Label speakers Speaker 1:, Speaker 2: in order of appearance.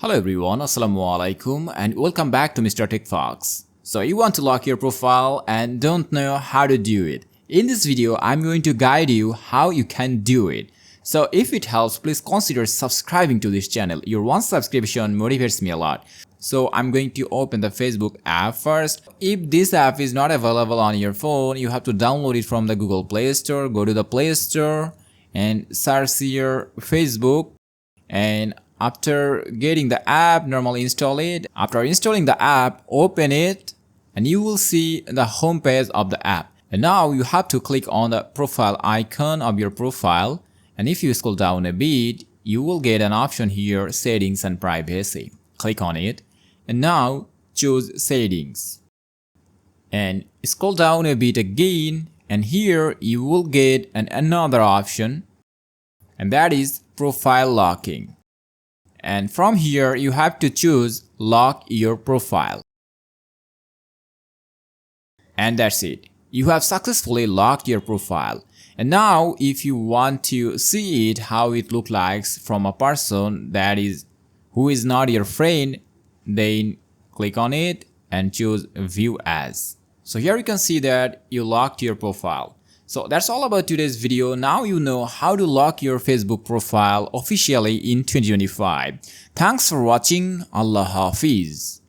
Speaker 1: Hello everyone, Assalamu alaikum and welcome back to Mr. TECHFOX. So you want to lock your profile and don't know how to do it. In this video, I'm going to guide you how you can do it. So if it helps, please consider subscribing to this channel. Your one subscription motivates me a lot. So I'm going to open the Facebook app first. If this app is not available on your phone, you have to download it from the Google Play Store. Go to the Play Store and search here Facebook, and after getting the app, normally install it. After installing the app, open it and you will see the home page of the app. And now you have to click on the profile icon of your profile, and if you scroll down a bit, you will get an option here, settings and privacy. Click on it and now choose settings and scroll down a bit again, and here you will get another option, and that is profile locking. And from here you have to choose lock your profile. And that's it. You have successfully locked your profile. And now if you want to see it how it looks like from a person that is who is not your friend, then click on it and choose view as. So here you can see that you locked your profile. So that's all about today's video. Now you know how to lock your Facebook profile officially in 2025. Thanks for watching. Allah Hafiz.